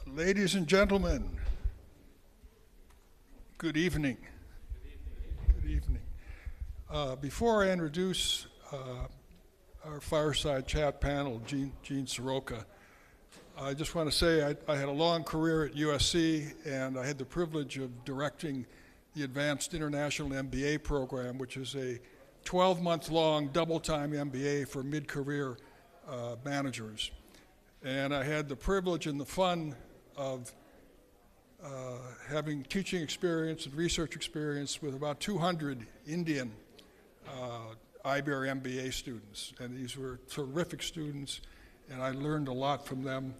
Ladies and gentlemen, good evening. Good evening. Before I introduce our fireside chat panel, Gene Soroka, I just want to say I had a long career at USC, and I had the privilege of directing the Advanced International MBA program, which is a 12-month-long double-time MBA for mid-career managers. And I had the privilege and the fun of having teaching experience and research experience with about 200 Indian IBER MBA students. And these were terrific students, and I learned a lot from them.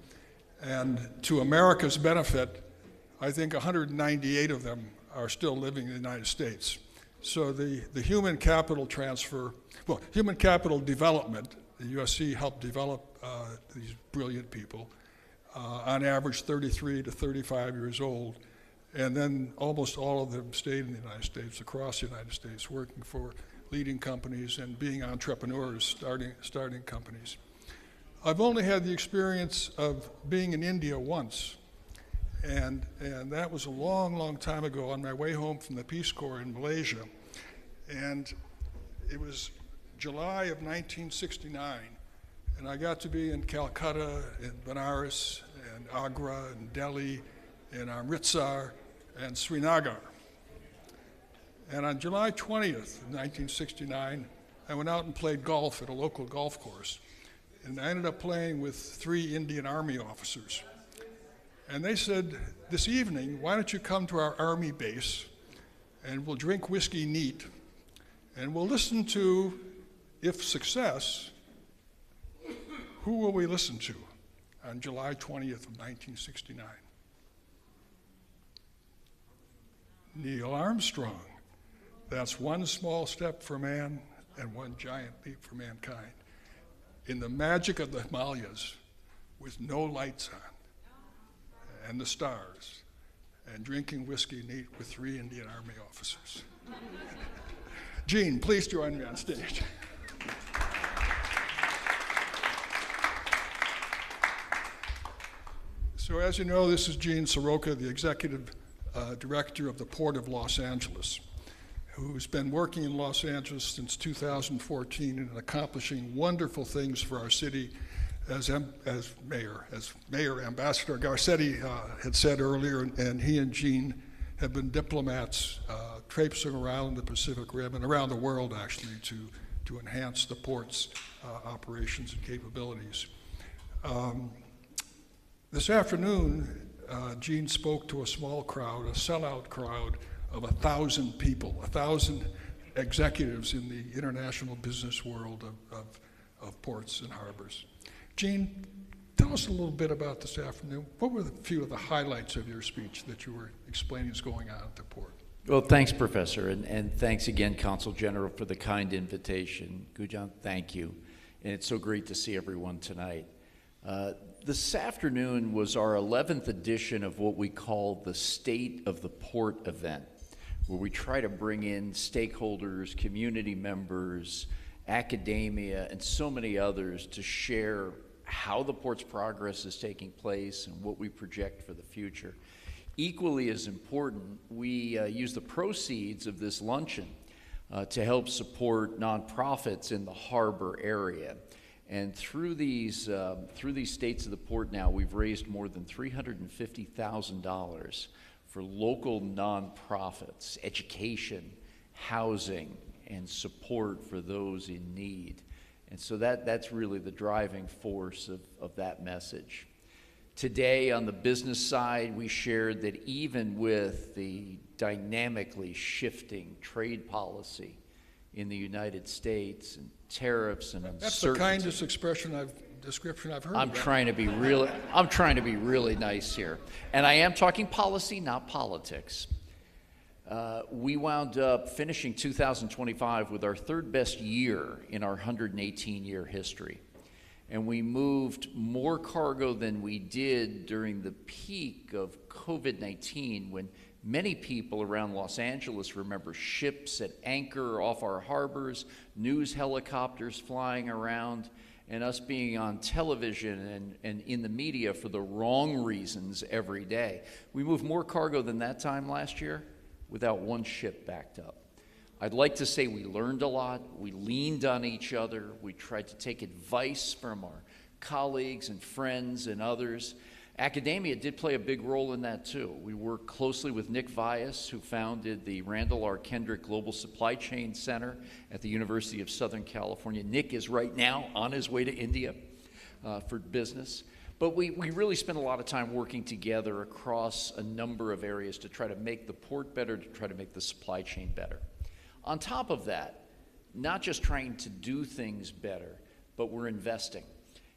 And to America's benefit, I think 198 of them are still living in the United States. So the human capital transfer, well, human capital development, the USC helped develop these brilliant people, on average 33 to 35 years old. And then almost all of them stayed in the United States, across the United States, working for leading companies and being entrepreneurs, starting companies. I've only had the experience of being in India once, and that was a long, long time ago on my way home from the Peace Corps in Malaysia. And it was July of 1969, and I got to be in Calcutta and Benares and Agra and Delhi and Amritsar and Srinagar. And on July 20th, 1969, I went out and played golf at a local golf course. And I ended up playing with 3 Indian Army officers. And they said, this evening, why don't you come to our Army base and we'll drink whiskey neat and we'll listen to, if success, who will we listen to on July 20th of 1969? Neil Armstrong. That's one small step for man and one giant leap for mankind. In the magic of the Himalayas, with no lights on, and the stars, and drinking whiskey neat with 3 Indian Army officers. Gene, please join me on stage. So as you know, this is Gene Soroka, the executive director of the Port of Los Angeles, who's been working in Los Angeles since 2014 and accomplishing wonderful things for our city as mayor. As Mayor Ambassador Garcetti had said earlier, and he and Gene have been diplomats traipsing around the Pacific Rim and around the world, actually, to enhance the port's operations and capabilities. This afternoon, Gene spoke to a small crowd, a sellout crowd of 1,000 people, 1,000 executives in the international business world of ports and harbors. Gene, tell us a little bit about this afternoon. What were a few of the highlights of your speech that you were explaining is going on at the port? Well, thanks, Professor, and thanks again, Consul General, for the kind invitation. Gujan, thank you. And it's so great to see everyone tonight. This afternoon was our 11th edition of what we call the State of the Port event, where we try to bring in stakeholders, community members, academia, and so many others to share how the port's progress is taking place and what we project for the future. Equally as important, we use the proceeds of this luncheon to help support nonprofits in the harbor area. And through these States of the Port now, we've raised more than $350,000 for local nonprofits, education, housing, and support for those in need. And so that's really the driving force of that message. Today, on the business side, we shared that even with the dynamically shifting trade policy in the United States and tariffs and uncertainty. That's the kindest description I've heard. I'm trying to be really nice here. And I am talking policy, not politics. We wound up finishing 2025 with our 3rd best year in our 118-year history. And we moved more cargo than we did during the peak of COVID-19, when many people around Los Angeles remember ships at anchor off our harbors, news helicopters flying around, and us being on television and in the media for the wrong reasons every day. We moved more cargo than that time last year without one ship backed up. I'd like to say we learned a lot, we leaned on each other, we tried to take advice from our colleagues and friends and others. Academia did play a big role in that too. We worked closely with Nick Vyas, who founded the Randall R. Kendrick Global Supply Chain Center at the University of Southern California. Nick is right now on his way to India for business. But we really spent a lot of time working together across a number of areas to try to make the port better, to try to make the supply chain better. On top of that, not just trying to do things better, but we're investing.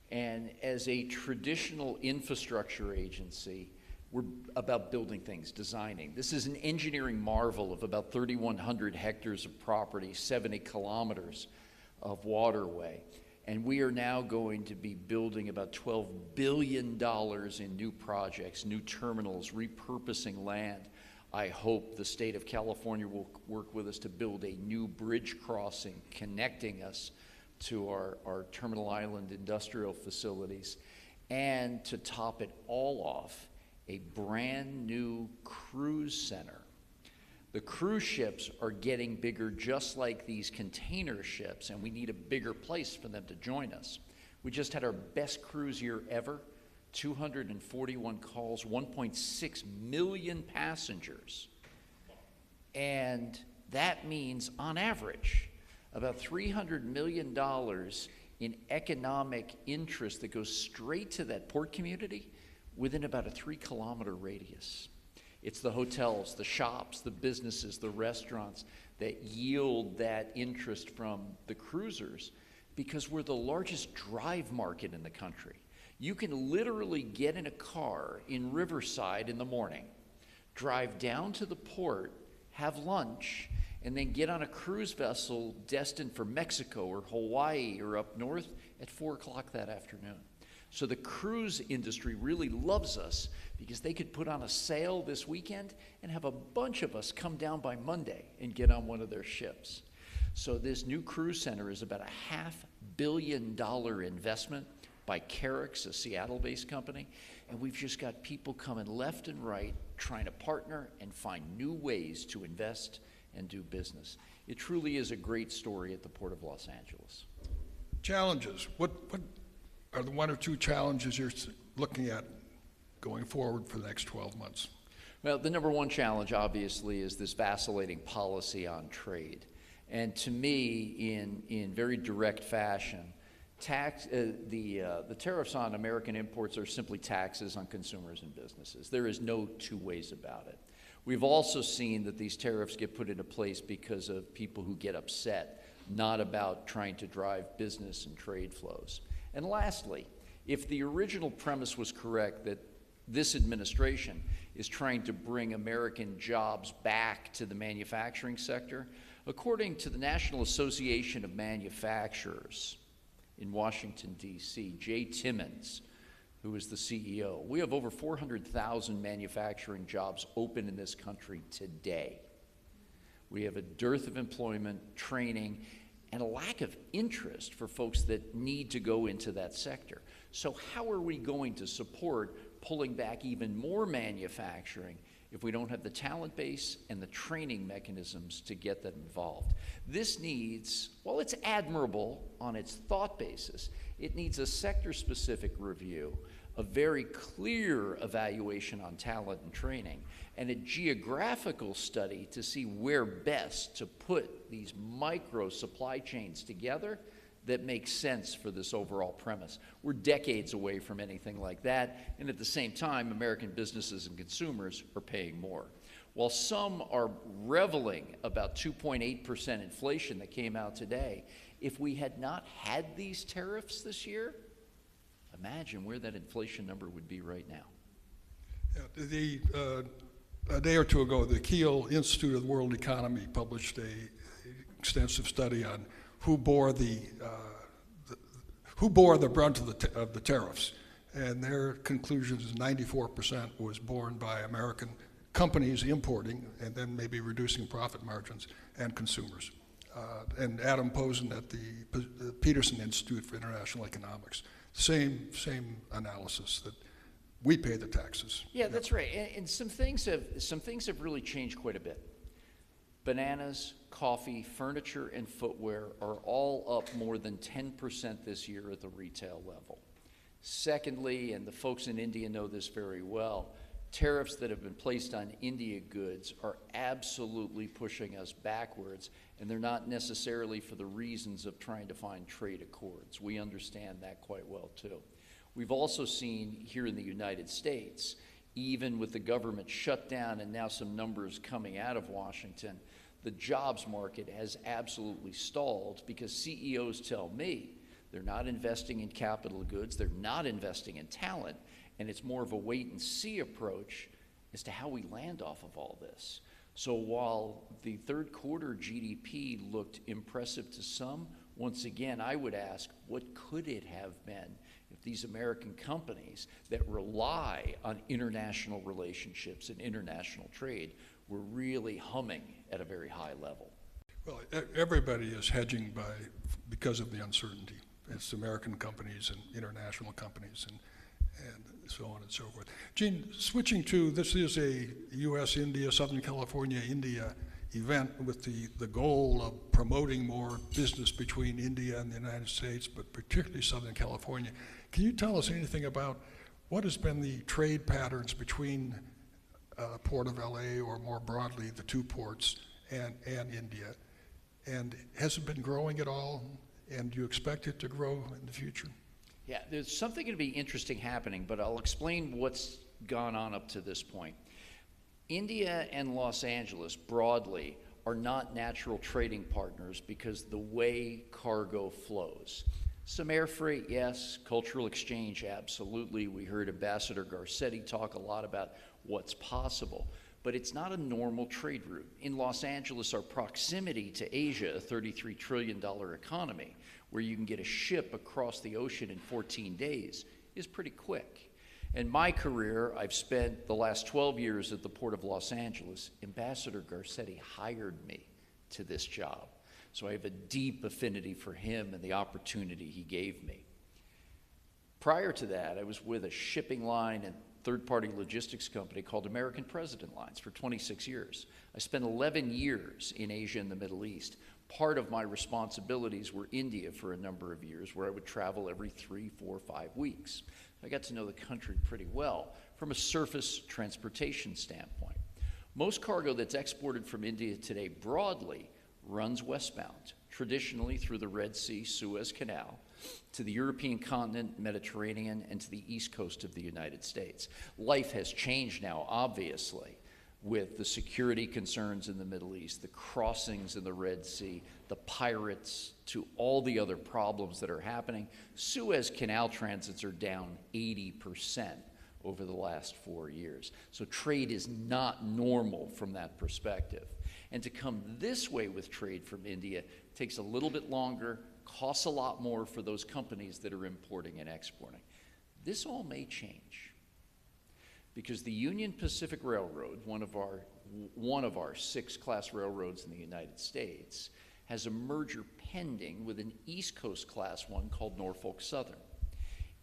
And as a traditional infrastructure agency, we're about building things, designing. This is an engineering marvel of about 3,100 hectares of property, 70 kilometers of waterway. And we are now going to be building about $12 billion in new projects, new terminals, repurposing land. I hope the state of California will work with us to build a new bridge crossing connecting us to our Terminal Island industrial facilities, and to top it all off, a brand new cruise center. The cruise ships are getting bigger just like these container ships, and we need a bigger place for them to join us. We just had our best cruise year ever, 241 calls, 1.6 million passengers. And that means, on average, about $300 million in economic interest that goes straight to that port community within about a 3-kilometer radius. It's the hotels, the shops, the businesses, the restaurants that yield that interest from the cruisers, because we're the largest drive market in the country. You can literally get in a car in Riverside in the morning, drive down to the port, have lunch, and then get on a cruise vessel destined for Mexico or Hawaii or up north at 4 o'clock that afternoon. So the cruise industry really loves us because they could put on a sail this weekend and have a bunch of us come down by Monday and get on one of their ships. So this new cruise center is about a $500 million investment by Carrick's, a Seattle-based company, and we've just got people coming left and right trying to partner and find new ways to invest and do business. It truly is a great story at the Port of Los Angeles. Challenges. What are the 1 or 2 challenges you're looking at going forward for the next 12 months? Well, the number one challenge, obviously, is this vacillating policy on trade. And to me, in very direct fashion, the tariffs on American imports are simply taxes on consumers and businesses. There is no two ways about it. We've also seen that these tariffs get put into place because of people who get upset, not about trying to drive business and trade flows. And lastly, if the original premise was correct that this administration is trying to bring American jobs back to the manufacturing sector, according to the National Association of Manufacturers in Washington, D.C., Jay Timmons, who is the CEO, we have over 400,000 manufacturing jobs open in this country today. We have a dearth of employment, training, and a lack of interest for folks that need to go into that sector. So how are we going to support pulling back even more manufacturing if we don't have the talent base and the training mechanisms to get them involved? This needs, while it's admirable on its thought basis, it needs a sector-specific review, a very clear evaluation on talent and training, and a geographical study to see where best to put these micro supply chains together that makes sense for this overall premise. We're decades away from anything like that, and at the same time, American businesses and consumers are paying more. While some are reveling about 2.8% inflation that came out today, if we had not had these tariffs this year, imagine where that inflation number would be right now. Yeah, a day or two ago, the Kiel Institute of the World Economy published an extensive study on who bore the brunt of the tariffs, and their conclusion is 94% was borne by American companies importing and then maybe reducing profit margins, and consumers. and Adam Posen at the Peterson Institute for International Economics. Same analysis, that we pay the taxes. Yeah, that's right. And some things have really changed quite a bit. Bananas, coffee, furniture, and footwear are all up more than 10% this year at the retail level. Secondly, and the folks in India know this very well, tariffs that have been placed on India goods are absolutely pushing us backwards, and they're not necessarily for the reasons of trying to find trade accords. We understand that quite well too. We've also seen here in the United States, even with the government shut down and now some numbers coming out of Washington, the jobs market has absolutely stalled because CEOs tell me they're not investing in capital goods, they're not investing in talent, and it's more of a wait-and-see approach as to how we land off of all this. So while the third quarter GDP looked impressive to some, once again, I would ask, what could it have been if these American companies that rely on international relationships and international trade were really humming at a very high level? Well, everybody is hedging because of the uncertainty. It's American companies and international companies and so on and so forth. Gene, switching to, this is a U.S. India, Southern California, India event with the goal of promoting more business between India and the United States, but particularly Southern California. Can you tell us anything about what has been the trade patterns between Port of LA, or more broadly, the two ports, and India? And has it been growing at all? And do you expect it to grow in the future? Yeah, there's something going to be interesting happening, but I'll explain what's gone on up to this point. India and Los Angeles, broadly, are not natural trading partners because the way cargo flows. Some air freight, yes. Cultural exchange, absolutely. We heard Ambassador Garcetti talk a lot about what's possible, but it's not a normal trade route. In Los Angeles, our proximity to Asia, a $33 trillion economy, where you can get a ship across the ocean in 14 days, is pretty quick. In my career, I've spent the last 12 years at the Port of Los Angeles. Ambassador Garcetti hired me to this job. So I have a deep affinity for him and the opportunity he gave me. Prior to that, I was with a shipping line and third-party logistics company called American President Lines for 26 years. I spent 11 years in Asia and the Middle East. Part of my responsibilities were India for a number of years, where I would travel every 3, 4, 5 weeks. I got to know the country pretty well from a surface transportation standpoint. Most cargo that's exported from India today broadly runs westbound, traditionally through the Red Sea, Suez Canal, to the European continent, Mediterranean, and to the east coast of the United States. Life has changed now, obviously, with the security concerns in the Middle East, the crossings in the Red Sea, the pirates, to all the other problems that are happening. Suez Canal transits are down 80% over the last 4 years. So trade is not normal from that perspective. And to come this way with trade from India takes a little bit longer, costs a lot more for those companies that are importing and exporting. This all may change, because the Union Pacific Railroad, one of our 6 class railroads in the United States, has a merger pending with an East Coast Class 1 called Norfolk Southern.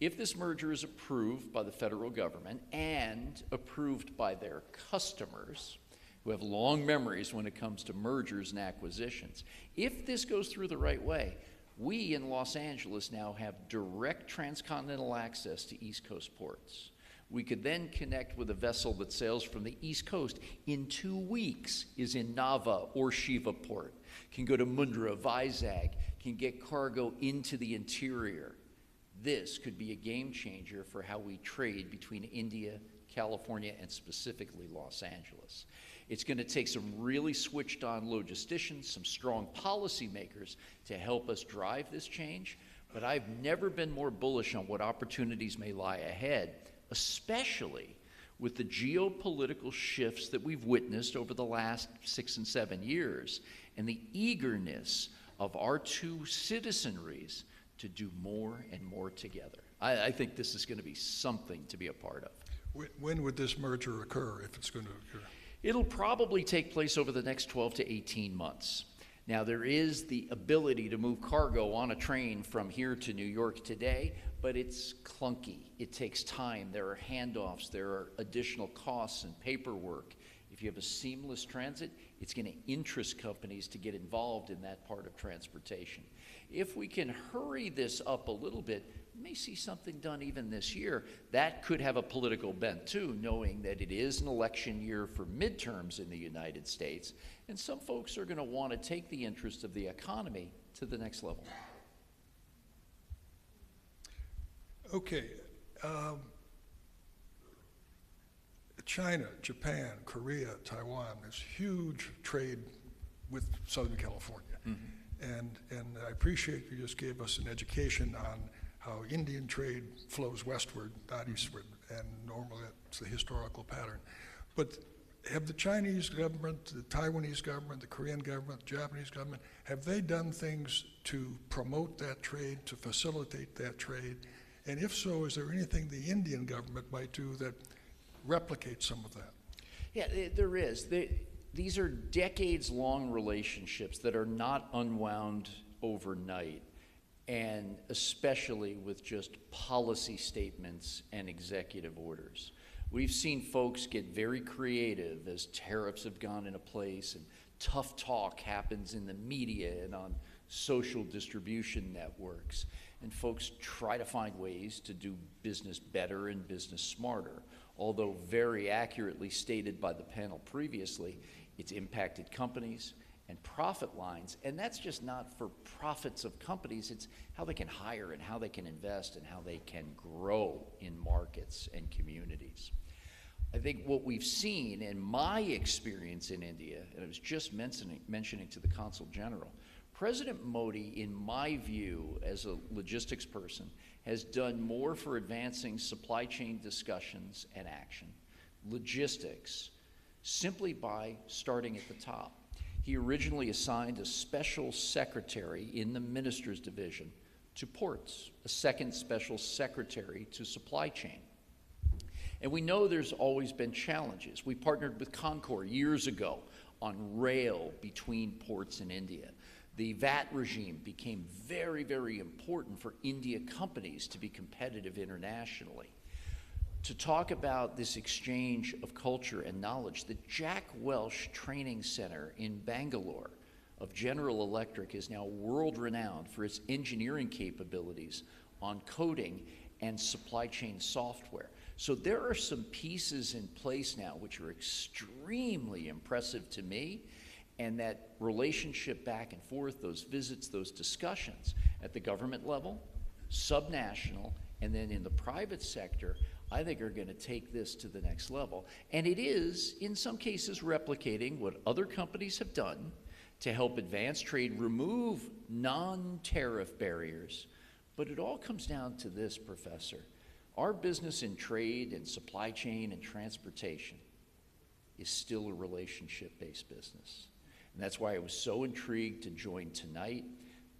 If this merger is approved by the federal government and approved by their customers, who have long memories when it comes to mergers and acquisitions, if this goes through the right way, we in Los Angeles now have direct transcontinental access to East Coast ports. We could then connect with a vessel that sails from the East Coast in 2 weeks, is in Nava or Shiva Port, can go to Mundra, Vizag, can get cargo into the interior. This could be a game changer for how we trade between India, California, and specifically Los Angeles. It's going to take some really switched on logisticians, some strong policymakers to help us drive this change, but I've never been more bullish on what opportunities may lie ahead, especially with the geopolitical shifts that we've witnessed over the last 6 and 7 years, and the eagerness of our two citizenries to do more and more together. I think this is going to be something to be a part of. When would this merger occur, if it's going to occur? It'll probably take place over the next 12 to 18 months. Now, there is the ability to move cargo on a train from here to New York today, but it's clunky. It takes time. There are handoffs. There are additional costs and paperwork. If you have a seamless transit, it's going to interest companies to get involved in that part of transportation. If we can hurry this up a little bit, we may see something done even this year. That could have a political bent too, knowing that it is an election year for midterms in the United States, and some folks are going to want to take the interest of the economy to the next level. Okay. China, Japan, Korea, Taiwan, there's huge trade with Southern California. And I appreciate you just gave us an education on how Indian trade flows westward, not eastward, and normally it's the historical pattern. But have the Chinese government, the Taiwanese government, the Korean government, the Japanese government, have they done things to promote that trade, to facilitate that trade? And if so, is there anything the Indian government might do that replicates some of that? Yeah, there is. These are decades-long relationships that are not unwound overnight, and especially with just policy statements and executive orders. We've seen folks get very creative as tariffs have gone into place and tough talk happens in the media and on social distribution networks. And folks try to find ways to do business better and business smarter. Although very accurately stated by the panel previously, it's impacted companies and profit lines, and that's just not for profits of companies, it's how they can hire and how they can invest and how they can grow in markets and communities. I think what we've seen in my experience in India, and I was just mentioning to the Consul General, President Modi, in my view, as a logistics person, has done more for advancing supply chain discussions and action, logistics, simply by starting at the top. He originally assigned a special secretary in the minister's division to ports, a second special secretary to supply chain. And we know there's always been challenges. We partnered with Concor years ago on rail between ports in India. The VAT regime became very, very important for India companies to be competitive internationally. To talk about this exchange of culture and knowledge, the Jack Welch Training Center in Bangalore of General Electric is now world-renowned for its engineering capabilities on coding and supply chain software. So there are some pieces in place now which are extremely impressive to me, and that relationship back and forth, those visits, those discussions at the government level, subnational, and then in the private sector, I think are going to take this to the next level. And it is, in some cases, replicating what other companies have done to help advance trade, remove non-tariff barriers. But it all comes down to this, Professor. Our business in trade and supply chain and transportation is still a relationship-based business. And that's why I was so intrigued to join tonight,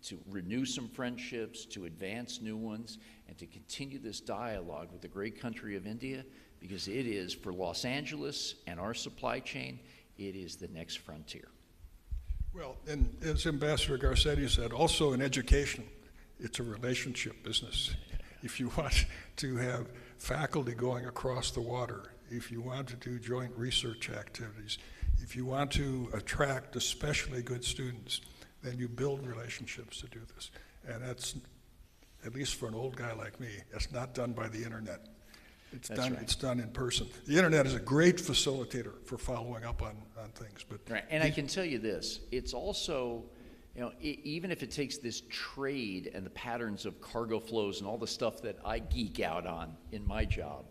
to renew some friendships, to advance new ones, and to continue this dialogue with the great country of India, because it is, for Los Angeles and our supply chain, it is the next frontier. Well, and as Ambassador Garcetti said, also in education, it's a relationship business. If you want to have faculty going across the water, if you want to do joint research activities, if you want to attract especially good students, then you build relationships to do this. And that's, at least for an old guy like me, that's not done by the internet. It's That's done. right. It's done in person. The internet is a great facilitator for following up on things. But right. And I can tell you this, it's also, you know, even if it takes this trade and the patterns of cargo flows and all the stuff that I geek out on in my job,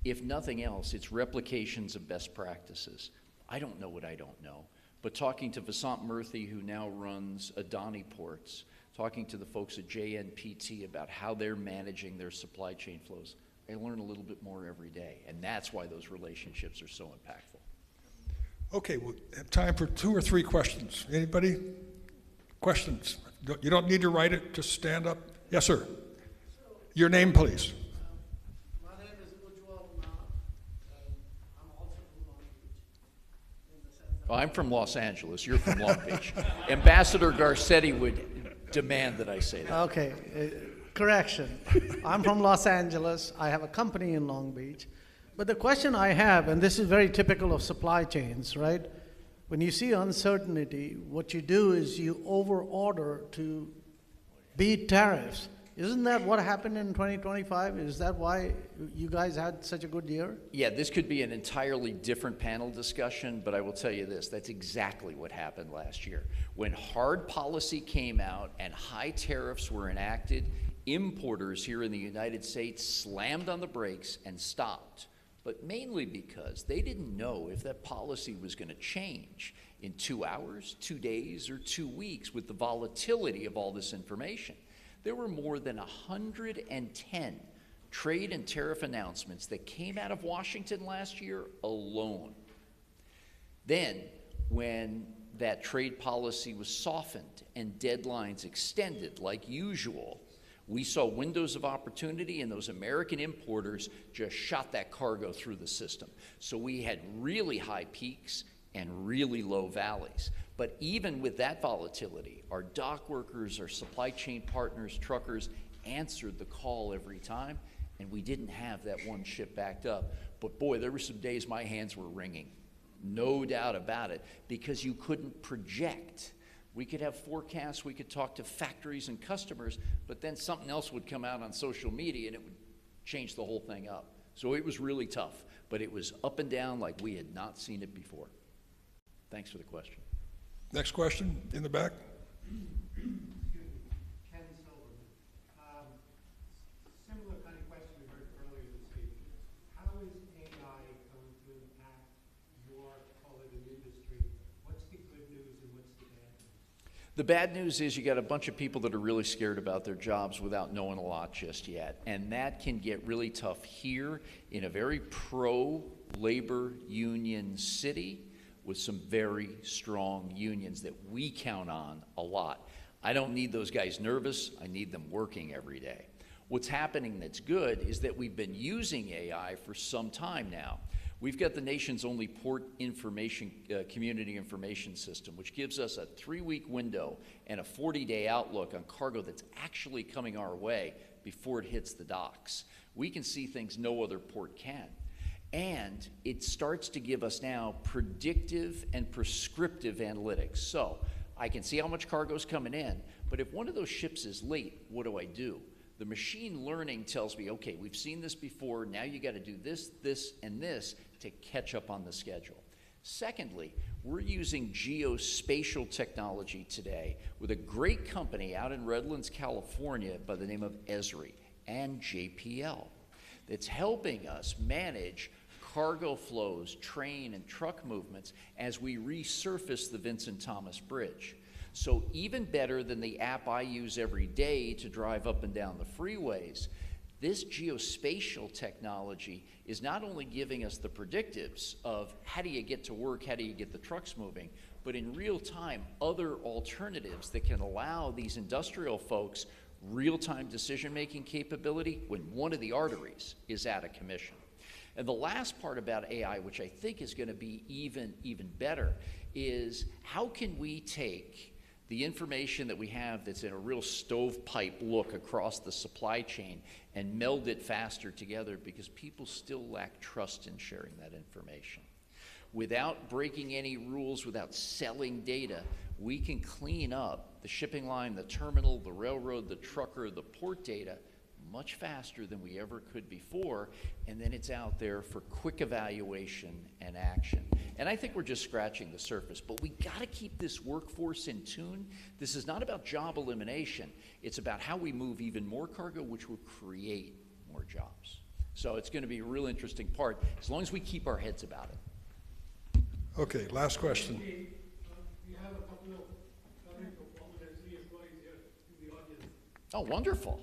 if nothing else, it's replications of best practices. I don't know what I don't know, but talking to Vasant Murthy, who now runs Adani Ports, talking to the folks at JNPT about how they're managing their supply chain flows, I learn a little bit more every day, and that's why those relationships are so impactful. okay, we'll have time for 2 or 3 questions. Anybody? Questions? You don't need to write it, just stand up. Yes, sir. Your name, please. My name is Ujjwal Nath. I'm also from Long Beach, in the sense Oh, I'm from Los Angeles. You're from Long Beach. Ambassador Garcetti would demand that I say that. Okay, correction. I'm from Los Angeles. I have a company in Long Beach. But the question I have, and this is very typical of supply chains, right? When you see uncertainty, what you do is you overorder to beat tariffs. Isn't that what happened in 2025? Is that why you guys had such a good year? Yeah, this could be an entirely different panel discussion, but I will tell you this, that's exactly what happened last year. When hard policy came out and high tariffs were enacted, importers here in the United States slammed on the brakes and stopped, but mainly because they didn't know if that policy was going to change in 2 hours, 2 days, or 2 weeks with the volatility of all this information. There were more than 110 trade and tariff announcements that came out of Washington last year alone. Then, when that trade policy was softened and deadlines extended like usual, we saw windows of opportunity, and those American importers just shot that cargo through the system. So we had really high peaks and really low valleys. But even with that volatility, our dock workers, our supply chain partners, truckers answered the call every time, and we didn't have that one ship backed up. But boy, there were some days my hands were wringing, no doubt about it, because you couldn't project. We could have forecasts, we could talk to factories and customers, but then something else would come out on social media and it would change the whole thing up. So it was really tough, but it was up and down like we had not seen it before. Thanks for the question. Next question in the back. Ken Silverman. Similar kind of question we heard earlier this evening. How is AI going to impact your culinary industry? What's the good news and what's the bad news? The bad news is you got a bunch of people that are really scared about their jobs without knowing a lot just yet. And that can get really tough here in a very pro-labor union city with some very strong unions that we count on a lot. I don't need those guys nervous. I need them working every day. What's happening that's good is that we've been using AI for some time now. We've got the nation's only port information, community information system, which gives us a 3-week window and a 40-day outlook on cargo that's actually coming our way before it hits the docks. We can see things no other port can. And it starts to give us now predictive and prescriptive analytics. So I can see how much cargo is coming in, but if one of those ships is late, what do? The machine learning tells me, okay, we've seen this before, now you got to do this, this, and this to catch up on the schedule. Secondly, we're using geospatial technology today with a great company out in Redlands, California by the name of Esri and JPL that's helping us manage cargo flows, train and truck movements as we resurface the Vincent Thomas Bridge. So even better than the app I use every day to drive up and down the freeways, this geospatial technology is not only giving us the predictives of how do you get to work, how do you get the trucks moving, but in real time, other alternatives that can allow these industrial folks real-time decision-making capability when one of the arteries is out of commission. And the last part about AI, which I think is going to be even better, is how can we take the information that we have that's in a real stovepipe look across the supply chain and meld it faster together, because people still lack trust in sharing that information. Without breaking any rules, without selling data, we can clean up the shipping line, the terminal, the railroad, the trucker, the port data much faster than we ever could before, and then it's out there for quick evaluation and action. And I think we're just scratching the surface, but we gotta keep this workforce in tune. This is not about job elimination. It's about how we move even more cargo, which will create more jobs. So it's gonna be a real interesting part, as long as we keep our heads about it. Okay, last question. We have a couple of current performers, 3 employees here in the audience. Oh, wonderful.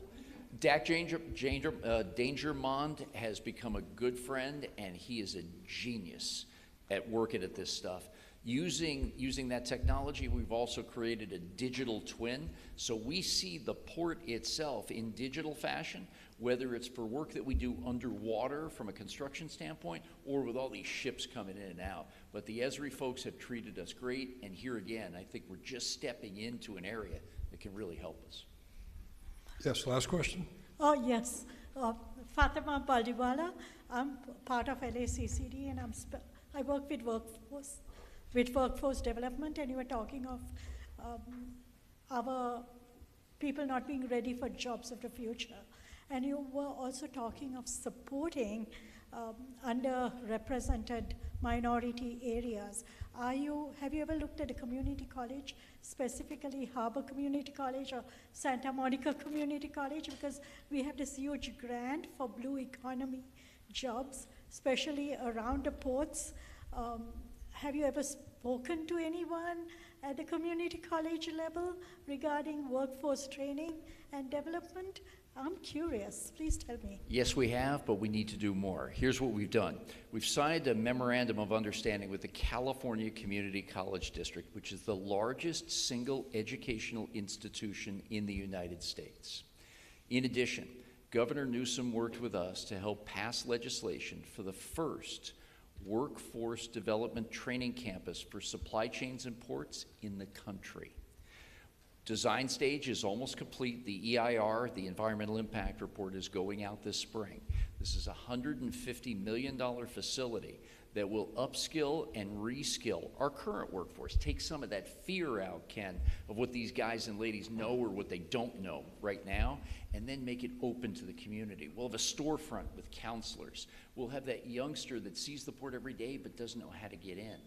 Dak Dangermond has become a good friend, and he is a genius at working at this stuff. Using that technology, we've also created a digital twin, so we see the port itself in digital fashion. whether it's for work that we do underwater from a construction standpoint or with all these ships coming in and out. But the Esri folks have treated us great, and here again, I think we're just stepping into an area that can really help us. Yes, last question. Oh, yes. Fatima Baldiwala. I'm part of LACCD, and I work with workforce development, and you were talking of our people not being ready for jobs of the future. And you were also talking of supporting underrepresented minority areas. Have you ever looked at a community college, specifically Harbor Community College or Santa Monica Community College? Because we have this huge grant for blue economy jobs, especially around the ports. Have you ever spoken to anyone at the community college level regarding workforce training and development? I'm curious. Please tell me. Yes, we have, but we need to do more. Here's what we've done. We've signed a memorandum of understanding with the California Community College District, which is the largest single educational institution in the United States. In addition, Governor Newsom worked with us to help pass legislation for the first workforce development training campus for supply chains and ports in the country. Design stage is almost complete. The EIR, the Environmental Impact Report, is going out this spring. This is a $150 million facility that will upskill and reskill our current workforce. Take some of that fear out, Ken, of what these guys and ladies know or what they don't know right now, and then make it open to the community. We'll have a storefront with counselors. We'll have that youngster that sees the port every day but doesn't know how to get in.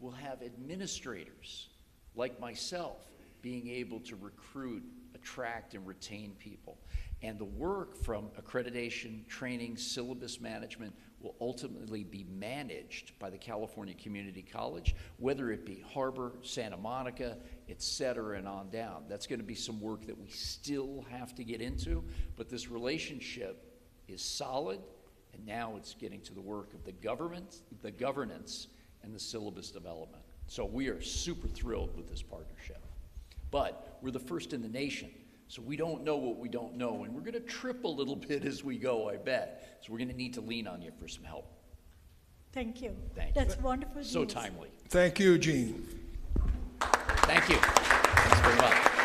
We'll have administrators like myself being able to recruit, attract, and retain people. And the work from accreditation, training, syllabus management will ultimately be managed by the California Community College, whether it be Harbor, Santa Monica, et cetera, and on down. That's going to be some work that we still have to get into, but this relationship is solid, and now it's getting to the work of the government, the governance, and the syllabus development. So we are super thrilled with this partnership. But we're the first in the nation, so we don't know what we don't know, and we're going to trip a little bit as we go, I bet. So we're going to need to lean on you for some help. Thank you. Thank you. That's wonderful So news. timely. Thank you, Gene. Thank you. Thanks very much.